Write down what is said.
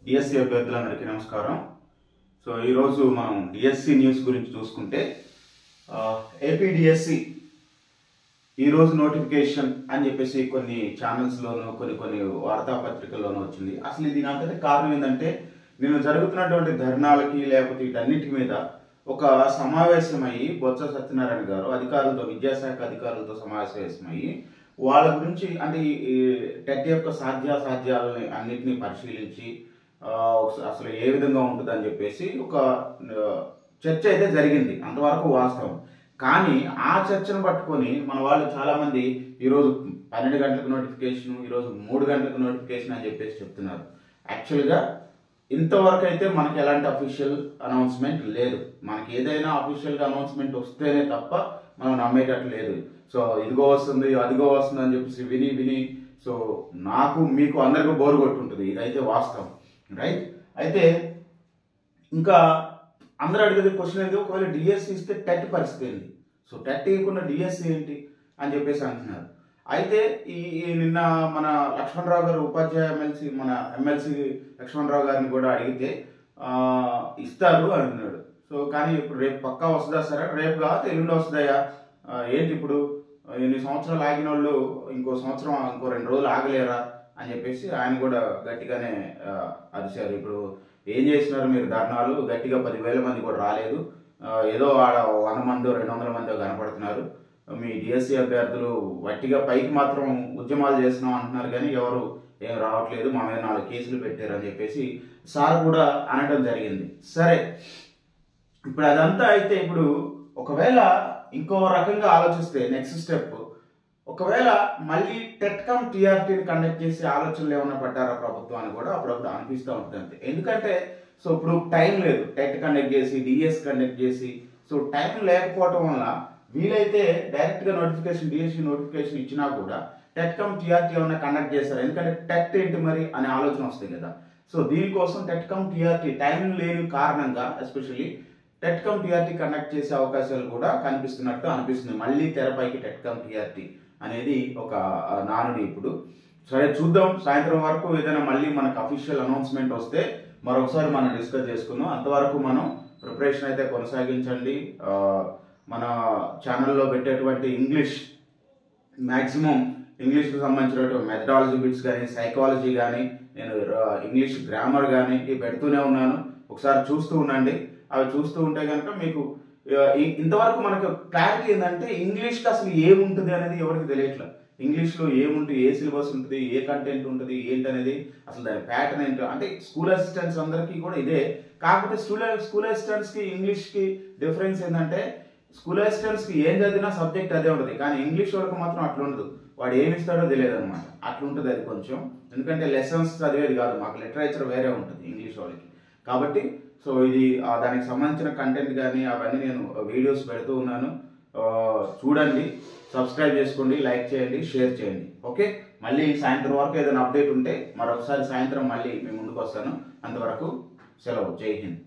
DSC అభ్యర్థులందరికీ నమస్కారం. So ఈరోజు మనం డిఎస్సి న్యూస్ గురించి చూసుకుంటే ఏపీ డిఎస్సి ఈరోజు నోటిఫికేషన్ అని చెప్పేసి కొన్ని ఛానల్స్లోనూ కొన్ని వార్తాపత్రికల్లోనూ వచ్చింది. అసలు ఇది నాకైతే కారణం ఏంటంటే నిన్న జరుగుతున్నటువంటి ధర్నాలకి లేకపోతే వీటన్నిటి మీద ఒక సమావేశమయ్యి బొత్స సత్యనారాయణ గారు అధికారులతో విద్యాశాఖ అధికారులతో సమావేశమయ్యి వాళ్ళ గురించి అంటే ఈ టెట్ యొక్క సాధ్యాసాధ్యాలని అన్నింటినీ పరిశీలించి అసలు ఏ విధంగా ఉంటుందని చెప్పేసి ఒక చర్చ అయితే జరిగింది. అంతవరకు వాస్తవం. కానీ ఆ చర్చను పట్టుకొని మన వాళ్ళు చాలామంది ఈరోజు 12 గంటలకు నోటిఫికేషన్, ఈరోజు 3 గంటలకు నోటిఫికేషన్ అని చెప్పేసి చెప్తున్నారు. యాక్చువల్గా ఇంతవరకు అయితే మనకి ఎలాంటి అఫీషియల్ అనౌన్స్మెంట్ లేదు. మనకి ఏదైనా అఫీషియల్గా అనౌన్స్మెంట్ వస్తేనే తప్ప మనం నమ్మేటట్టు లేదు. సో ఇదిగో వస్తుంది అదిగో వస్తుంది అని చెప్పేసి విని సో నాకు మీకు అందరికీ బోరు కొట్టుంటుంది. ఇదైతే వాస్తవం, రైట్? అయితే ఇంకా అందరూ అడిగేది క్వశ్చన్ ఏంటి, ఒకవేళ డిఎస్సి ఇస్తే టెట్ పరిస్థితి ఏంటి? సో టెట్ ఇవ్వకుండా డిఎస్సి ఏంటి అని చెప్పేసి అంటున్నారు. అయితే ఈ నిన్న మన లక్ష్మణరావు గారు ఉపాధ్యాయ మన ఎమ్మెల్సీ లక్ష్మణరావు గారిని కూడా అడిగితే ఇస్తారు అంటున్నాడు. సో కానీ ఇప్పుడు రేపు పక్కా వస్తుందా సరే, రేపు కాదు ఎల్లుండి వస్తుందయా ఏంటి? ఇప్పుడు ఎన్ని సంవత్సరాలు ఆగిన వాళ్ళు ఇంకో సంవత్సరం ఇంకో 2 రోజులు ఆగలేరా అని చెప్పేసి ఆయన కూడా గట్టిగానే అరిచారు. ఇప్పుడు ఏం చేసినారు మీరు ధర్నాలు? గట్టిగా 10,000 మంది కూడా రాలేదు, ఏదో ఆడ 100 మందో 200 మందో కనపడుతున్నారు. మీ డిఎస్సి అభ్యర్థులు వట్టిగా పైకి మాత్రం ఉద్యమాలు చేస్తున్నాం అంటున్నారు కానీ ఎవరు ఏం రావట్లేదు, మా మీద 4 కేసులు పెట్టారు అని చెప్పేసి సార్ కూడా అనడం జరిగింది. సరే, ఇప్పుడు అదంతా అయితే ఇప్పుడు ఒకవేళ ఇంకో రకంగా ఆలోచిస్తే నెక్స్ట్ స్టెప్, ఒకవేళ మళ్ళీ టెట్కమ్ టీఆర్టీని కండక్ట్ చేసి ఆలోచనలు ఏమైనా పడ్డారా ప్రభుత్వాన్ని కూడా అప్పుడప్పుడు అనిపిస్తూ ఉంటుంది అంతే. ఎందుకంటే సో ఇప్పుడు టైం లేదు, టెట్ కండక్ట్ చేసి డిఎస్ కండక్ట్ చేసి సో టైం లేకపోవటం వల్ల వీలైతే డైరెక్ట్గా డిఎస్సి నోటిఫికేషన్ ఇచ్చినా కూడా టెట్కమ్ టీఆర్టీ ఏమైనా కండక్ట్ చేస్తారు. ఎందుకంటే టెట్ ఏంటి మరి అనే ఆలోచన వస్తుంది కదా. సో దీనికోసం టెట్కమ్ టీఆర్టీ టైం లేని కారణంగా ఎస్పెషల్లీ టెట్కమ్ టీఆర్టీ కండక్ట్ చేసే అవకాశాలు కూడా కనిపిస్తున్నట్టు అనిపిస్తుంది. మళ్ళీ తెరపైకి టెట్కమ్ టీఆర్టీ అనేది ఒక నానుడి. ఇప్పుడు సరే చూద్దాం, సాయంత్రం వరకు ఏదైనా మళ్ళీ మనకు అఫీషియల్ అనౌన్స్మెంట్ వస్తే మరొకసారి మనం డిస్కస్ చేసుకుందాం. అంతవరకు మనం ప్రిపరేషన్ అయితే కొనసాగించండి. మన ఛానల్లో పెట్టేటువంటి ఇంగ్లీష్ మ్యాక్సిమం ఇంగ్లీష్కి సంబంధించినటువంటి మెథడాలజీ బిట్స్ కానీ సైకాలజీ కానీ నేను ఇంగ్లీష్ గ్రామర్ కానీ ఇవి పెడుతూనే ఉన్నాను. ఒకసారి చూస్తూ ఉండండి. అవి చూస్తూ ఉంటే కనుక మీకు ఇంతవరకు మనకు క్లారిటీ ఏంటంటే ఇంగ్లీష్కి అసలు ఏముంటుంది అనేది ఎవరికి తెలియట్లేదు. ఇంగ్లీష్లో ఏముంటుంది, ఏ సిలబస్ ఉంటుంది, ఏ కంటెంట్ ఉంటుంది ఏంటనేది, అసలు దాని ప్యాటర్న్ ఏంటో అంటే స్కూల్ అసిస్టెంట్స్ అందరికీ కూడా ఇదే. కాకపోతే స్కూల్ అసిస్టెంట్స్కి ఇంగ్లీష్కి డిఫరెన్స్ ఏంటంటే స్కూల్ అసిస్టెంట్స్కి ఏం చదివినా సబ్జెక్ట్ అదే ఉంటుంది, కానీ ఇంగ్లీష్ వరకు మాత్రం అట్లా ఉండదు. వాడు ఏమి ఇస్తాడో తెలియదు అనమాట. అట్లా ఉంటుంది అది కొంచెం. ఎందుకంటే లెసన్స్ చదివేది కాదు, మాకు లిటరేచర్ వేరే ఉంటుంది ఇంగ్లీష్ వాళ్ళకి. కాబట్టి సో ఇది దానికి సంబంధించిన కంటెంట్ కానీ అవన్నీ నేను వీడియోస్ పెడుతూ ఉన్నాను. చూడండి, సబ్స్క్రైబ్ చేసుకోండి, లైక్ చేయండి, షేర్ చేయండి. ఓకే, మళ్ళీ సాయంత్రం వరకు ఏదైనా అప్డేట్ ఉంటే మరొకసారి సాయంత్రం మళ్ళీ మీ ముందుకు వస్తాను. అంతవరకు సెలవు. జై హింద్.